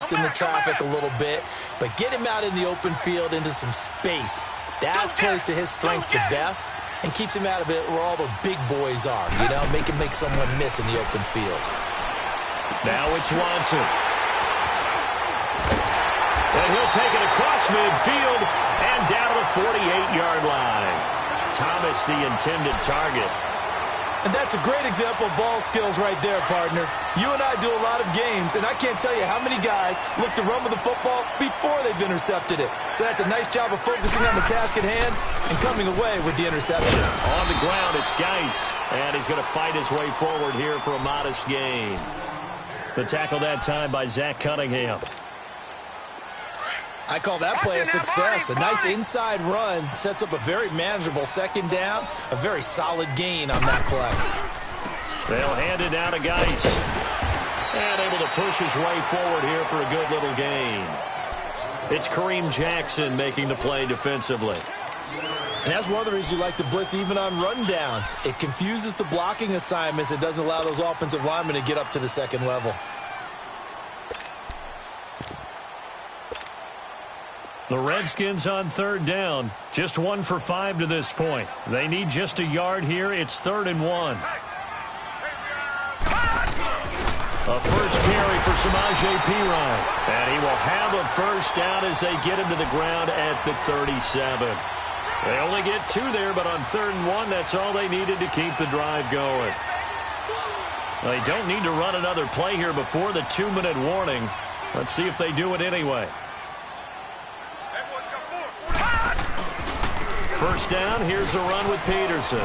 lost in the traffic a little bit, but get him out in the open field into some space. That plays to his strengths the best and keeps him out of it where all the big boys are, you know, make someone miss in the open field. Now it's Watson. And he'll take it across midfield and down to the 48-yard line. Thomas, the intended target. And that's a great example of ball skills right there, partner. You and I do a lot of games, and I can't tell you how many guys look to run with the football before they've intercepted it. So that's a nice job of focusing on the task at hand and coming away with the interception. On the ground, it's Geis, and he's going to fight his way forward here for a modest gain. The tackle that time by Zach Cunningham. I call that play a success. A nice inside run sets up a very manageable second down, a very solid gain on that play. They'll hand it down to Geis. And able to push his way forward here for a good little gain. It's Kareem Jackson making the play defensively. And that's one of the reasons you like to blitz even on rundowns. It confuses the blocking assignments. It doesn't allow those offensive linemen to get up to the second level. The Redskins on third down. Just 1 for 5 to this point. They need just a yard here. It's 3rd and 1. A first carry for Samaje Perine. And he will have a first down as they get him to the ground at the 37. They only get 2 there, but on 3rd and 1, that's all they needed to keep the drive going. They don't need to run another play here before the 2-minute warning. Let's see if they do it anyway. First down, here's a run with Peterson.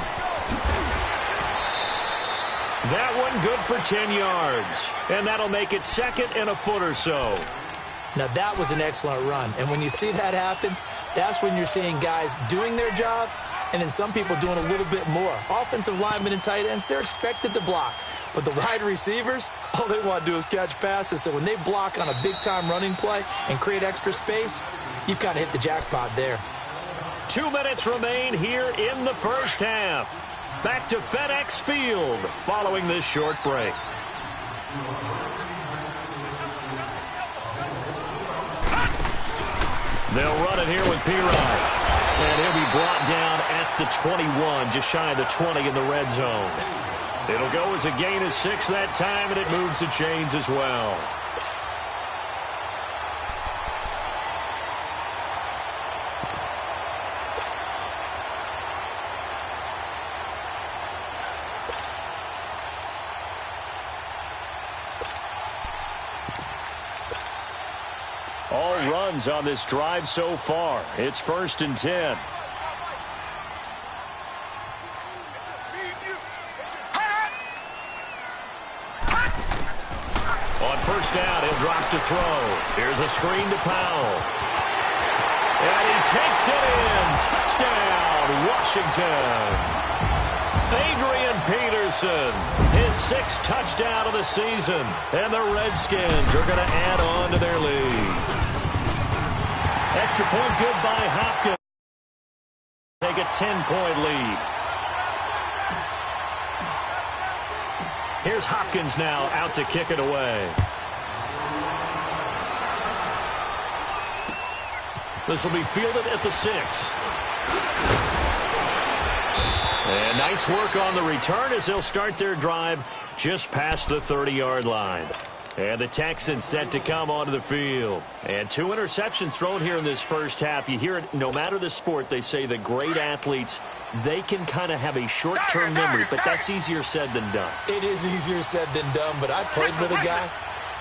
That one good for 10 yards. And that'll make it 2nd and a foot or so. Now that was an excellent run. And when you see that happen, that's when you're seeing guys doing their job and then some people doing a little bit more. Offensive linemen and tight ends, they're expected to block. But the wide receivers, all they want to do is catch passes. So when they block on a big-time running play and create extra space, you've kind of hit the jackpot there. 2 minutes remain here in the first half. Back to FedEx Field following this short break. They'll run it here with Perine. And he'll be brought down at the 21, just shy of the 20 in the red zone. It'll go as a gain of 6 that time, and it moves the chains as well. All runs on this drive so far. It's 1st and 10. On first down, he'll drop to throw. Here's a screen to Powell. And he takes it in. Touchdown, Washington. Adrian Peterson, his 6th touchdown of the season. And the Redskins are going to add on to their lead. Extra point good by Hopkins. Take a 10-point lead. Here's Hopkins now out to kick it away. This will be fielded at the 6. And nice work on the return as they'll start their drive just past the 30-yard line. And the Texans set to come onto the field. And 2 interceptions thrown here in this first half. You hear it, no matter the sport, they say the great athletes, they can kind of have a short-term memory, but that's easier said than done. It is easier said than done, but I played with a guy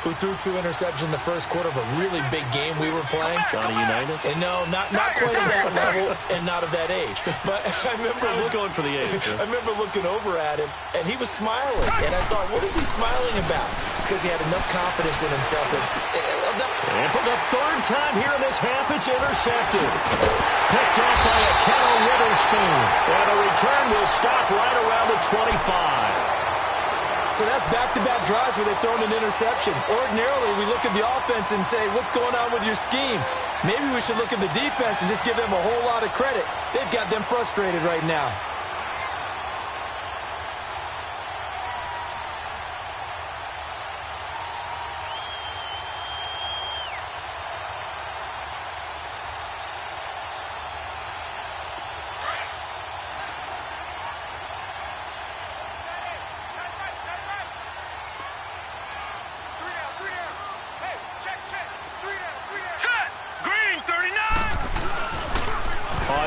who threw 2 interceptions in the first quarter of a really big game we were playing. Johnny Unitas? And no, not quite at that level and not of that age. But I remember I was going for the age. I remember looking over at him, and he was smiling. And I thought, what is he smiling about? It's because he had enough confidence in himself. And for the 3rd time here in this half, it's intercepted. Picked up by a Kennel Witherspoon. And a return will stop right around the 25. So that's back-to-back drives where they've thrown an interception. Ordinarily, we look at the offense and say, what's going on with your scheme? Maybe we should look at the defense and just give them a whole lot of credit. They've got them frustrated right now.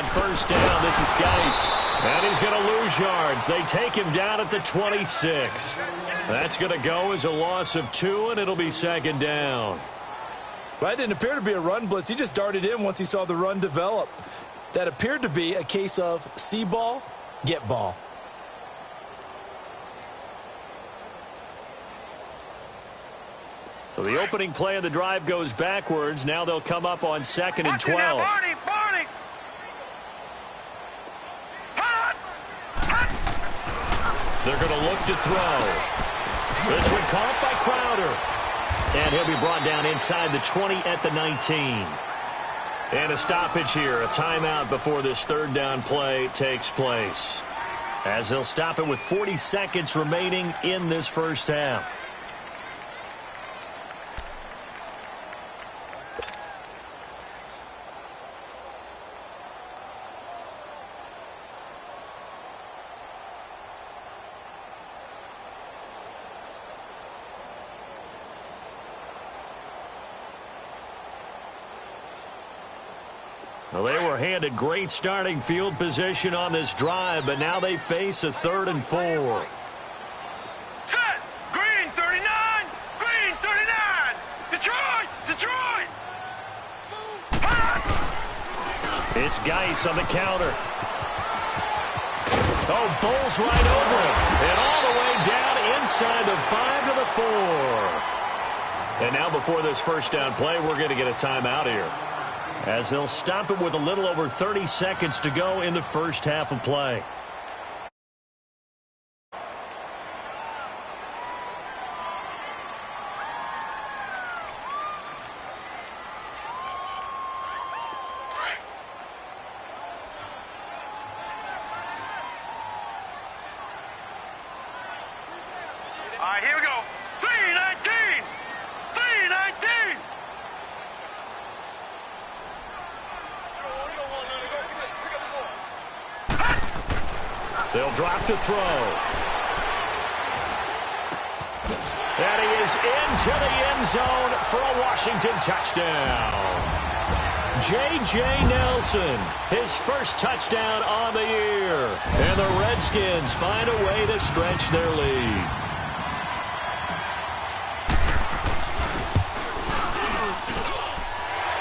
first down. This is Geis. And he's going to lose yards. They take him down at the 26. That's going to go as a loss of 2, and it'll be second down. Well, that didn't appear to be a run blitz. He just darted in once he saw the run develop. That appeared to be a case of see ball, get ball. So the opening play of the drive goes backwards. Now they'll come up on 2nd and 12. They're going to look to throw. This one caught by Crowder. And he'll be brought down inside the 20 at the 19. And a stoppage here, a timeout before this third down play takes place. As they'll stop it with 40 seconds remaining in this first half. Well, they were handed great starting field position on this drive, but now they face a 3rd and 4. Set! Green 39! Green 39! Detroit! Detroit! It's Geis on the counter. Oh, bowls right over him. And all the way down inside the 5 to the 4. And now before this first down play, we're going to get a timeout here, as they'll stop it with a little over 30 seconds to go in the first half of play. All right, here we go. 319! 319! They'll drop to throw. And he is into the end zone for a Washington touchdown. J.J. Nelson, his first touchdown on the year. And the Redskins find a way to stretch their lead.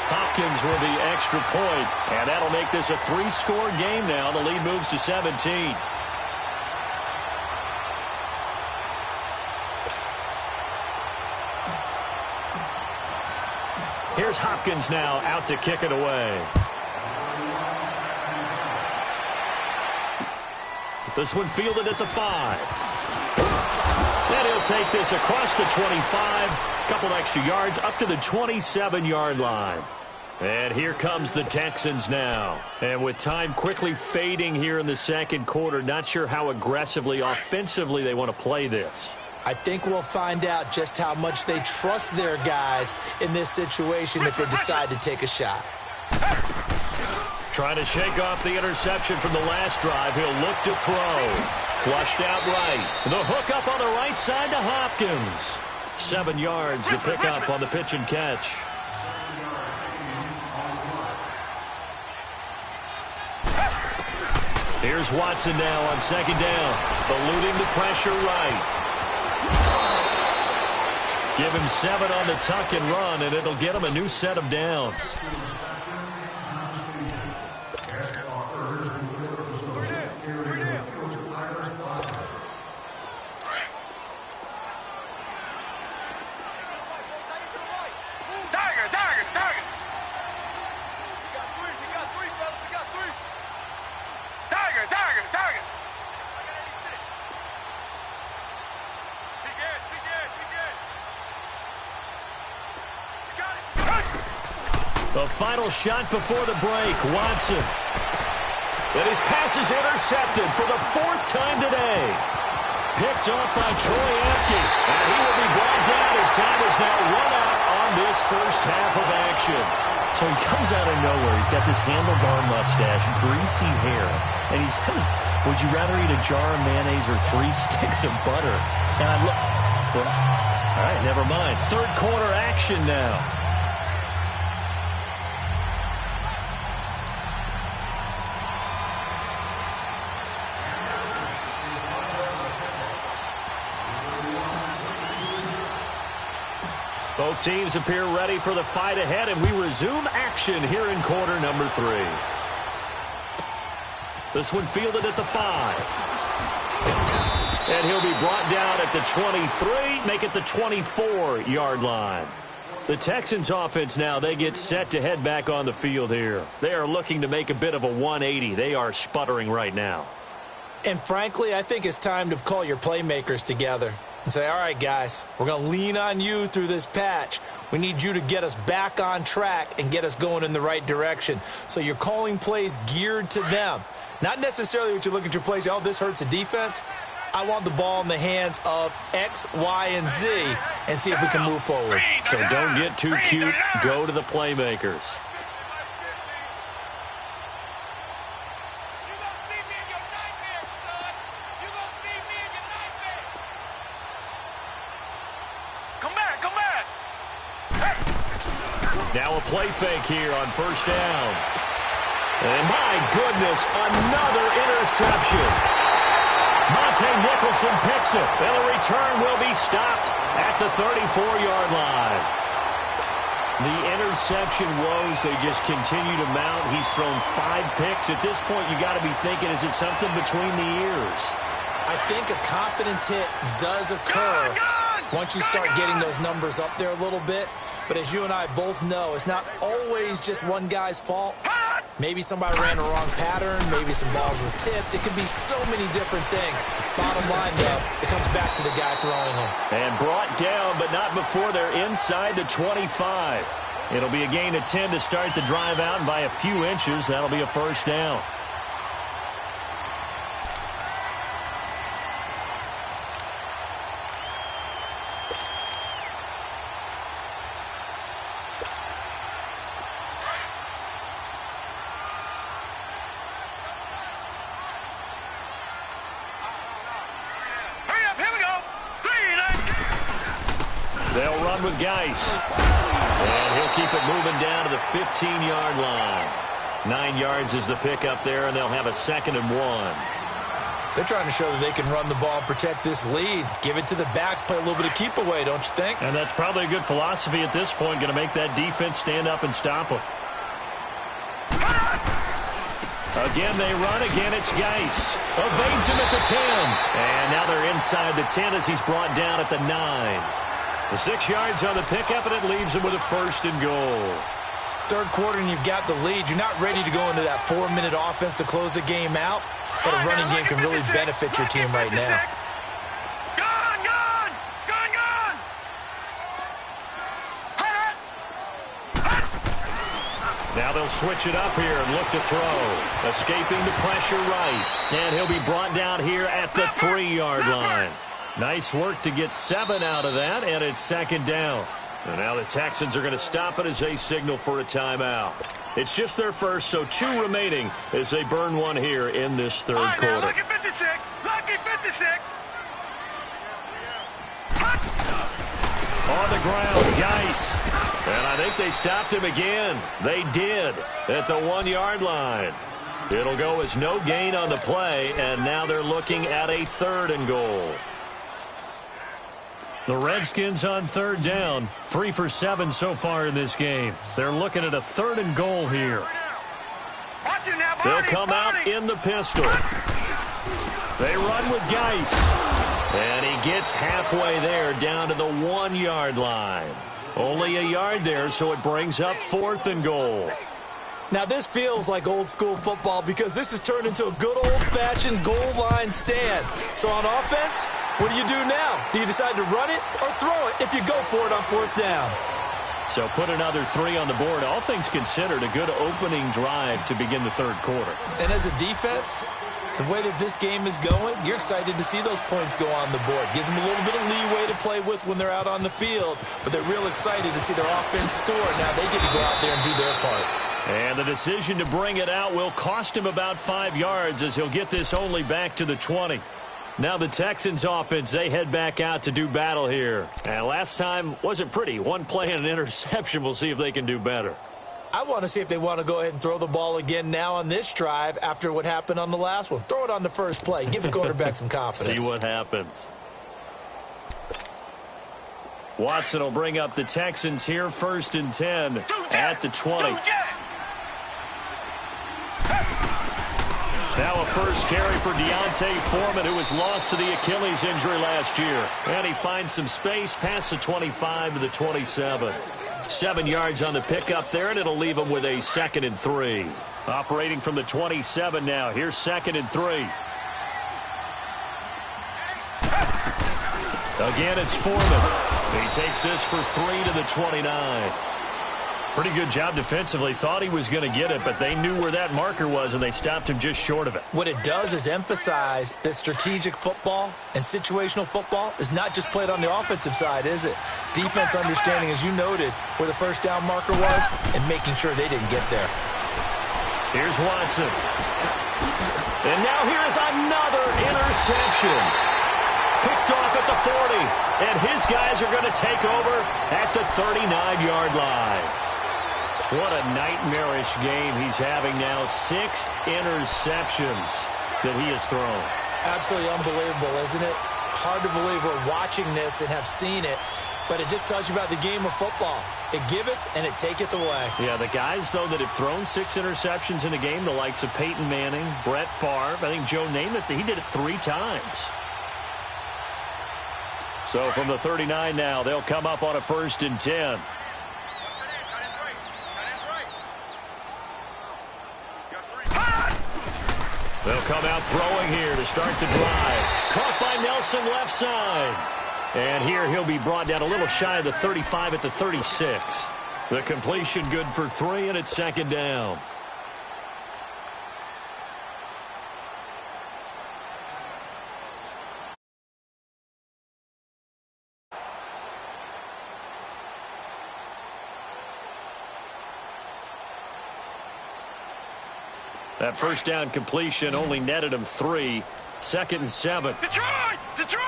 Hopkins with the extra point, and that'll make this a 3-score game now. The lead moves to 17. Here's Hopkins now out to kick it away. This one fielded at the 5. And he'll take this across the 25. Couple extra yards up to the 27-yard line. And here comes the Texans now. And with time quickly fading here in the second quarter, not sure how aggressively, offensively they want to play this. I think we'll find out just how much they trust their guys in this situation if they decide to take a shot. Trying to shake off the interception from the last drive. He'll look to throw. Flushed out right. The hook up on the right side to Hopkins. 7 yards to pick up on the pitch and catch. Here's Watson now on second down. Eluding the pressure right. Give him 7 on the tuck and run, and it'll get him a new set of downs. The final shot before the break, Watson. And his pass is intercepted for the 4th time today. Picked up by Troy Apke. And he will be brought down as time is now run out on this first half of action. So he comes out of nowhere. He's got this handlebar mustache, greasy hair. And he says, would you rather eat a jar of mayonnaise or 3 sticks of butter? And I look, well, all right, never mind. Third quarter action now. Both teams appear ready for the fight ahead, and we resume action here in quarter number 3. This one fielded at the 5. And he'll be brought down at the 23, make it the 24-yard line. The Texans offense now, they get set to head back on the field here. They are looking to make a bit of a 180. They are sputtering right now. And frankly, I think it's time to call your playmakers together and say, all right, guys, we're going to lean on you through this patch. We need you to get us back on track and get us going in the right direction. So you're calling plays geared to them. Not necessarily what you look at your plays, oh, this hurts the defense. I want the ball in the hands of X, Y, and Z and see if we can move forward. So don't get too cute. Go to the playmakers. Now a play fake here on first down. And my goodness, another interception. Monte Nicholson picks it, and the return will be stopped at the 34-yard line. The interception woes, they just continue to mount. He's thrown 5 picks. At this point, you got to be thinking, is it something between the ears? I think a confidence hit does occur once you start getting those numbers up there a little bit. But as you and I both know, it's not always just one guy's fault. Maybe somebody ran a wrong pattern. Maybe some balls were tipped. It could be so many different things. Bottom line, though, it comes back to the guy throwing them. And brought down, but not before they're inside the 25. It'll be a gain of 10 to start the drive out, and by a few inches, that'll be a first down. They'll run with Geis. And he'll keep it moving down to the 15-yard line. 9 yards is the pickup there, and they'll have a 2nd and 1. They're trying to show that they can run the ball and protect this lead. Give it to the backs, play a little bit of keep away, don't you think? And that's probably a good philosophy at this point, going to make that defense stand up and stop them. Again, they run. Again, it's Geis. Evades him at the 10. And now they're inside the 10 as he's brought down at the 9. The 6 yards on the pickup, and it leaves him with a 1st and goal. Third quarter, and you've got the lead. You're not ready to go into that 4-minute offense to close the game out, but a running game can really benefit your team right now. Now they'll switch it up here and look to throw. Escaping the pressure right. And he'll be brought down here at the 3-yard line. Nice work to get 7 out of that, and it's 2nd down. And now the Texans are going to stop it as they signal for a timeout. It's just their first, so 2 remaining as they burn one here in this third quarter. Lucky 56. Lucky 56. On the ground, Geis. And I think they stopped him again. They did at the 1-yard line. It'll go as no gain on the play, and now they're looking at a 3rd and goal. The Redskins on 3rd down, 3 for 7 so far in this game. They're looking at a 3rd and goal here. They'll come out in the pistol. They run with Geis. And he gets halfway there down to the 1-yard line. Only a yard there, so it brings up 4th and goal. Now, this feels like old-school football because this has turned into a good old-fashioned goal line stand. So on offense, what do you do now? Do you decide to run it or throw it if you go for it on 4th down? So put another 3 on the board. All things considered, a good opening drive to begin the third quarter. And as a defense, the way that this game is going, you're excited to see those points go on the board. Gives them a little bit of leeway to play with when they're out on the field, but they're real excited to see their offense score. Now they get to go out there and do their part. And the decision to bring it out will cost him about 5 yards as he'll get this only back to the 20. Now the Texans offense, they head back out to do battle here. And last time wasn't pretty. 1 play and an interception. We'll see if they can do better. I want to see if they want to go ahead and throw the ball again now on this drive after what happened on the last one. Throw it on the first play. Give the quarterback some confidence. See what happens. Watson will bring up the Texans here, 1st and 10 at the 20. Now a first carry for Deontay Foreman, who was lost to the Achilles injury last year. And he finds some space past the 25 to the 27. 7 yards on the pickup there, and it'll leave him with a 2nd and 3. Operating from the 27 now. Here's 2nd and 3. Again, it's Foreman. He takes this for 3 to the 29. Pretty good job defensively. Thought he was going to get it, but they knew where that marker was, and they stopped him just short of it. What it does is emphasize that strategic football and situational football is not just played on the offensive side, is it? Defense understanding, as you noted, where the first down marker was and making sure they didn't get there. Here's Watson. And now here's another interception. Picked off at the 40, and his guys are going to take over at the 39-yard line. What a nightmarish game he's having now. 6 interceptions that he has thrown. Absolutely unbelievable, isn't it? Hard to believe we're watching this and have seen it, but it just tells you about the game of football. It giveth and it taketh away. Yeah, the guys, though, that have thrown 6 interceptions in a game, the likes of Peyton Manning, Brett Favre, I think Joe Namath, he did it 3 times. So from the 39 now, they'll come up on a 1st and 10. They'll come out throwing here to start the drive. Caught by Nelson left side. And here he'll be brought down a little shy of the 35 at the 36. The completion good for 3, and it's 2nd down. That first down completion only netted him 3. 2nd and 7. Detroit! Detroit!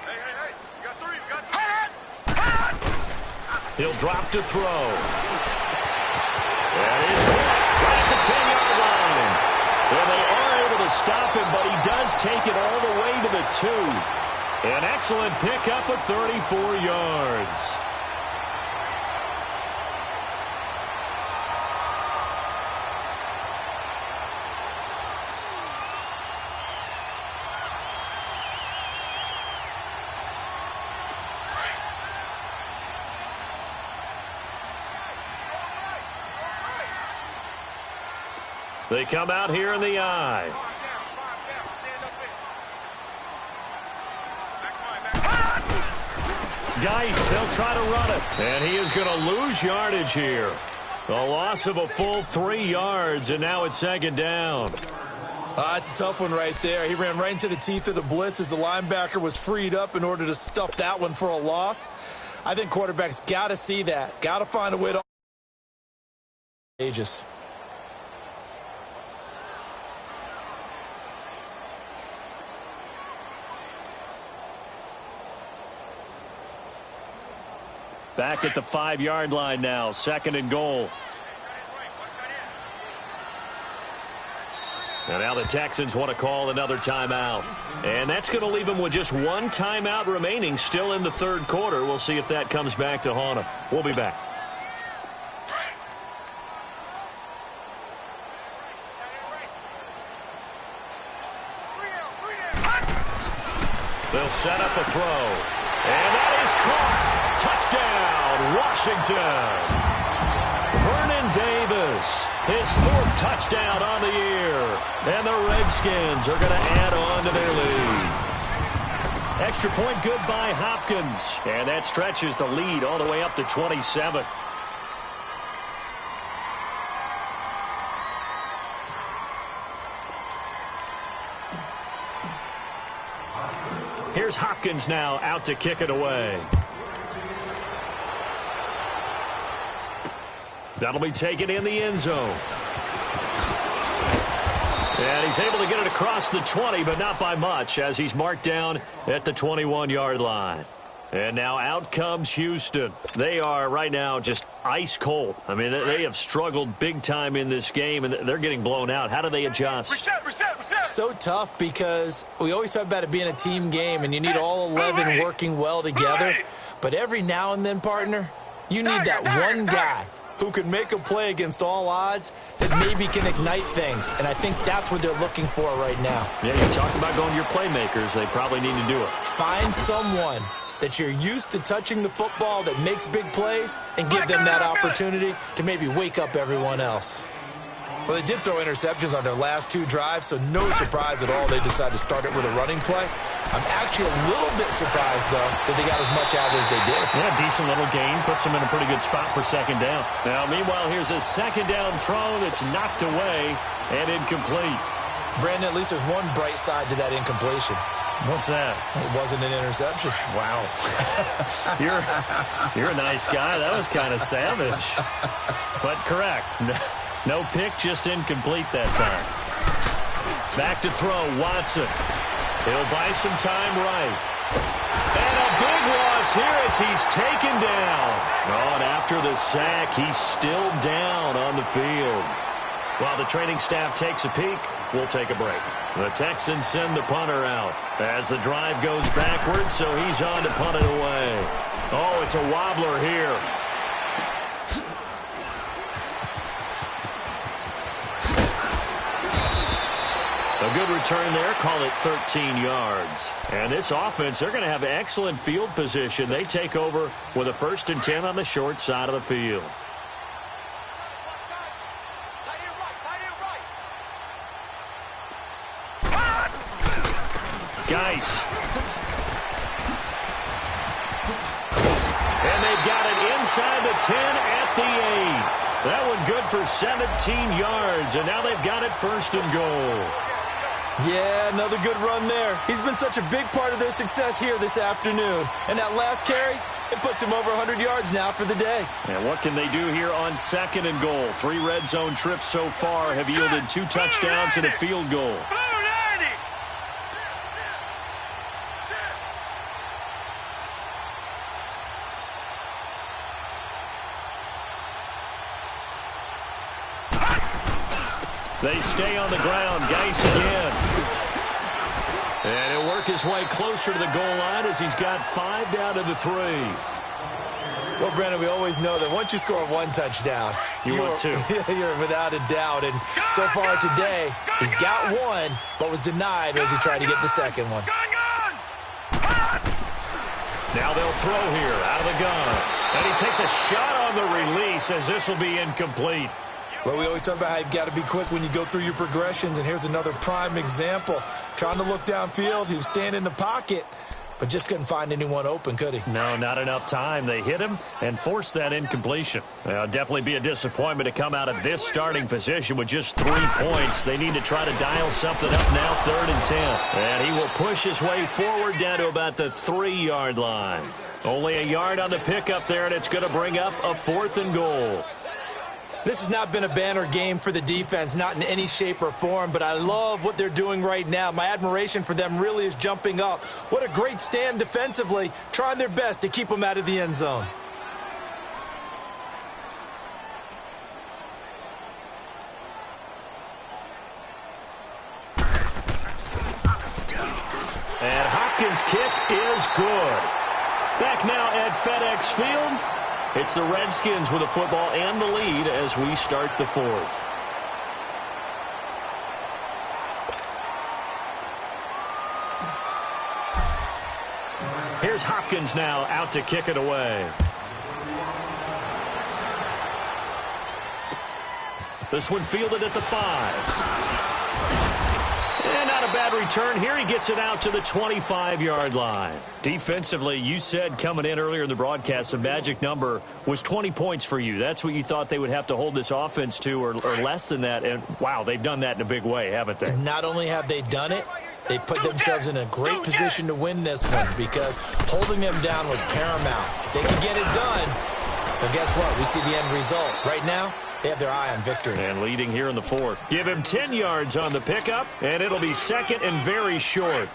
Hey, you got 3. You got 3. He'll drop to throw. That is right at the 10-yard line. And they are able to stop him, but he does take it all the way to the 2. An excellent pickup of 34 yards. They come out here in the eye. Geis, they'll try to run it. And he is going to lose yardage here. A loss of a full 3 yards, and now it's 2nd down. It's a tough one right there. He ran right into the teeth of the blitz as the linebacker was freed up in order to stuff that one for a loss. I think quarterbacks got to see that. Got to find a way to ages. Back at the 5-yard line now, 2nd and goal. And now the Texans want to call another timeout. And that's going to leave them with just 1 timeout remaining still in the 3rd quarter. We'll see if that comes back to haunt them. We'll be back. They'll set up a throw. And that is caught. Touchdown, Washington. Vernon Davis, his 4th touchdown on the year. And the Redskins are going to add on to their lead. Extra point good by Hopkins. And that stretches the lead all the way up to 27. Here's Hopkins now out to kick it away. That'll be taken in the end zone. And he's able to get it across the 20, but not by much, as he's marked down at the 21-yard line. And now out comes Houston. They are right now just ice cold. I mean, they have struggled big time in this game, and they're getting blown out. How do they adjust? Reset. So tough because we always talk about it being a team game, and you need all 11 working well together. But every now and then, partner, you need that one guy who can make a play against all odds that maybe can ignite things. And I think that's what they're looking for right now. Yeah, you talk about going to your playmakers. They probably need to do it. Find someone that you're used to touching the football that makes big plays and give them that opportunity to maybe wake up everyone else. Well, they did throw interceptions on their last 2 drives, so no surprise at all they decided to start it with a running play. I'm actually a little bit surprised, though, that they got as much out as they did. Yeah, decent little gain. Puts them in a pretty good spot for second down. Now, meanwhile, here's a second down throw that's knocked away and incomplete. Brandon, at least there's one bright side to that incompletion. What's that? It wasn't an interception. Wow. You're a nice guy. That was kind of savage. But correct. No pick, just incomplete that time. Back to throw, Watson. He'll buy some time right. And a big loss here as he's taken down. Oh, and after the sack, he's still down on the field. While the training staff takes a peek, we'll take a break. The Texans send the punter out as the drive goes backwards, so he's on to punt it away. Oh, it's a wobbler here. A good return there, call it 13 yards. And this offense, they're going to have excellent field position. They take over with a 1st and 10 on the short side of the field. Geis. And they've got it inside the 10 at the 8. That one good for 17 yards, and now they've got it 1st and goal. Yeah, another good run there. He's been such a big part of their success here this afternoon. And that last carry, it puts him over 100 yards now for the day. And what can they do here on 2nd and goal? 3 red zone trips so far have yielded 2 touchdowns and a field goal. They stay on the ground. Geis again. And he'll work his way closer to the goal line as he's got 5 down to the 3. Well, Brandon, we always know that once you score 1 touchdown, you want 2. You're without a doubt. And so far today, he's got 1, but was denied as he tried to get the 2nd one. Now they'll throw here out of the gun. And he takes a shot on the release as this will be incomplete. Well, we always talk about how you've got to be quick when you go through your progressions, and here's another prime example. Trying to look downfield, he was standing in the pocket, but just couldn't find anyone open, could he? No, not enough time. They hit him and forced that incompletion. It'll definitely be a disappointment to come out of this starting position with just 3 points. They need to try to dial something up now, 3rd and 10. And he will push his way forward down to about the 3-yard line. Only a yard on the pickup there, and it's going to bring up a 4th and goal. This has not been a banner game for the defense, not in any shape or form, but I love what they're doing right now. My admiration for them really is jumping up. What a great stand defensively, trying their best to keep them out of the end zone. And Hopkins' kick is good. Back now at FedEx Field. It's the Redskins with the football and the lead as we start the 4th. Here's Hopkins now out to kick it away. This one fielded at the 5. And not a bad return here. He gets it out to the 25-yard line. Defensively, you said coming in earlier in the broadcast, the magic number was 20 points for you. That's what you thought they would have to hold this offense to or less than that. And, wow, they've done that in a big way, haven't they? Not only have they done it, they put themselves in a great position to win this one because holding them down was paramount. If they can get it done, well, guess what? We see the end result. Right now, they have their eye on victory. And leading here in the 4th. Give him 10 yards on the pickup, and it'll be 2nd and very short.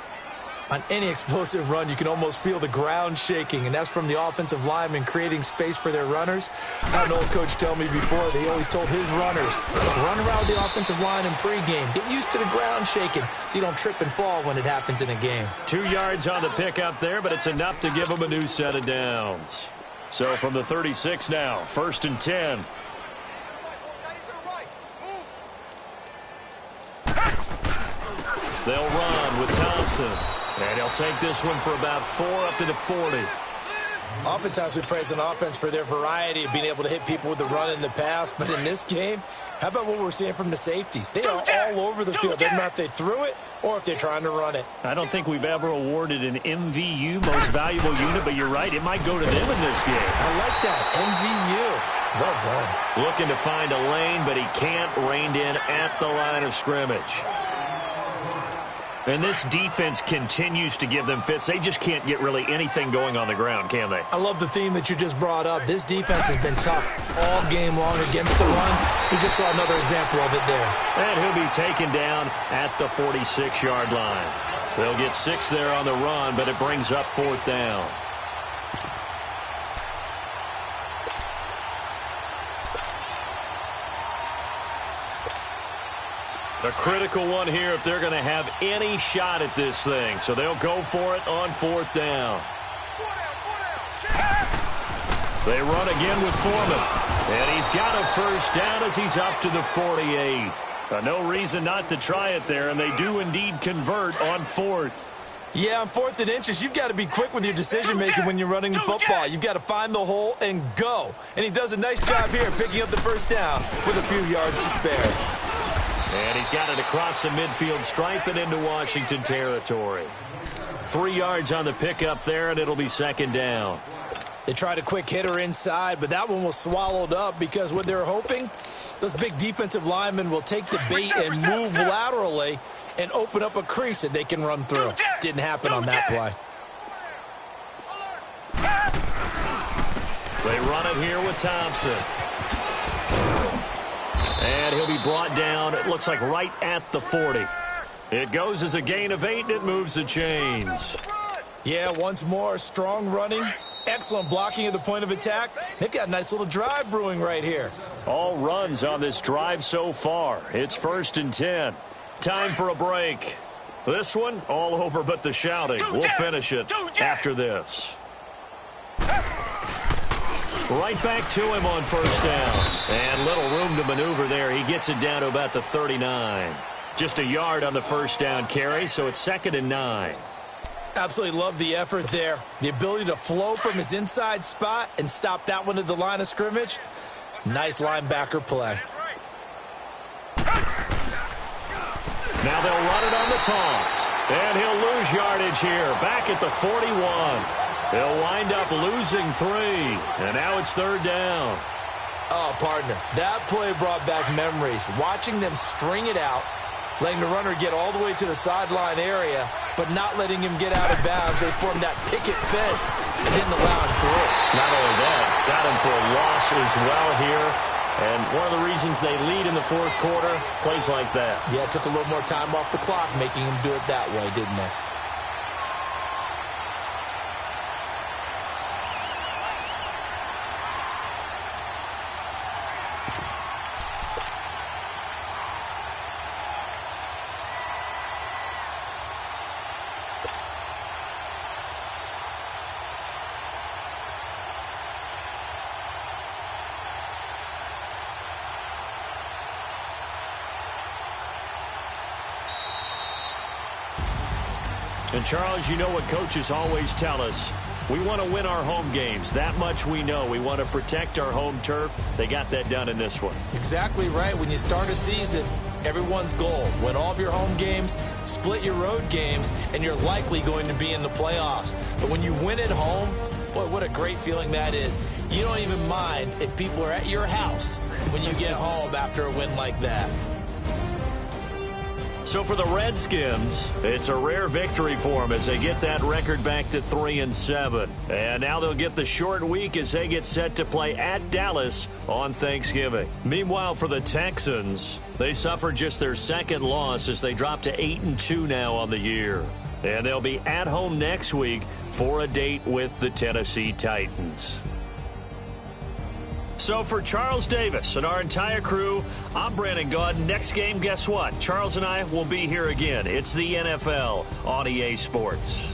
On any explosive run, you can almost feel the ground shaking, and that's from the offensive linemen creating space for their runners. I had an old coach tell me before, they always told his runners, run around the offensive line in pregame. Get used to the ground shaking so you don't trip and fall when it happens in a game. 2 yards on the pickup there, but it's enough to give them a new set of downs. So from the 36 now, 1st and 10. They'll run with Thompson. And he'll take this one for about 4 up to the 40. Oftentimes we praise an offense for their variety of being able to hit people with the run in the pass. But in this game, how about what we're seeing from the safeties? They are all over the field. Doesn't matter if they threw it or if they're trying to run it. I don't think we've ever awarded an MVU, most valuable unit, but you're right. It might go to them in this game. I like that. MVU. Well done. Looking to find a lane, but he can't. Reined in at the line of scrimmage. And this defense continues to give them fits. They just can't get really anything going on the ground, can they? I love the theme that you just brought up. This defense has been tough all game long against the run. We just saw another example of it there. And he'll be taken down at the 46-yard line. They'll get 6 there on the run, but it brings up 4th down. A critical one here if they're going to have any shot at this thing. So they'll go for it on 4th down. They run again with Foreman. And he's got a 1st down as he's up to the 48. No reason not to try it there, and they do indeed convert on 4th. Yeah, on 4th and inches, you've got to be quick with your decision-making when you're running the football. You've got to find the hole and go. And he does a nice job here picking up the 1st down with a few yards to spare. And he's got it across the midfield stripe and into Washington territory. 3 yards on the pickup there, and it'll be 2nd down. They tried a quick hitter inside, but that one was swallowed up because what they're hoping, those big defensive linemen will take the bait and move laterally and open up a crease that they can run through. Didn't happen on that play. They run it here with Thompson. And he'll be brought down, it looks like right at the 40. It goes as a gain of 8, and it moves the chains. Yeah, once more, strong running, excellent blocking at the point of attack. They've got a nice little drive brewing right here. All runs on this drive so far. It's 1st and 10. Time for a break. This one, all over but the shouting. We'll finish it after this. Right back to him on 1st down. And little room to maneuver there. He gets it down to about the 39. Just a yard on the 1st down carry, so it's 2nd and 9. Absolutely love the effort there. The ability to flow from his inside spot and stop that one at the line of scrimmage. Nice linebacker play. Now they'll run it on the toss. And he'll lose yardage here. Back at the 41. They'll wind up losing 3. And now it's 3rd down. Oh, partner, that play brought back memories. Watching them string it out, letting the runner get all the way to the sideline area, but not letting him get out of bounds. They formed that picket fence and didn't allow him through. Not only that, got him for a loss as well here. And one of the reasons they lead in the 4th quarter, plays like that. Yeah, it took a little more time off the clock, making him do it that way, didn't it? And, Charles, you know what coaches always tell us. We want to win our home games. That much we know. We want to protect our home turf. They got that done in this one. Exactly right. When you start a season, everyone's goal, win all of your home games, split your road games, and you're likely going to be in the playoffs. But when you win at home, boy, what a great feeling that is. You don't even mind if people are at your house when you get home after a win like that. So for the Redskins, it's a rare victory for them as they get that record back to 3-7. And now they'll get the short week as they get set to play at Dallas on Thanksgiving. Meanwhile, for the Texans, they suffered just their 2nd loss as they drop to 8-2 now on the year. And they'll be at home next week for a date with the Tennessee Titans. So for Charles Davis and our entire crew, I'm Brandon Gaud. Next game, guess what? Charles and I will be here again. It's the NFL on EA Sports.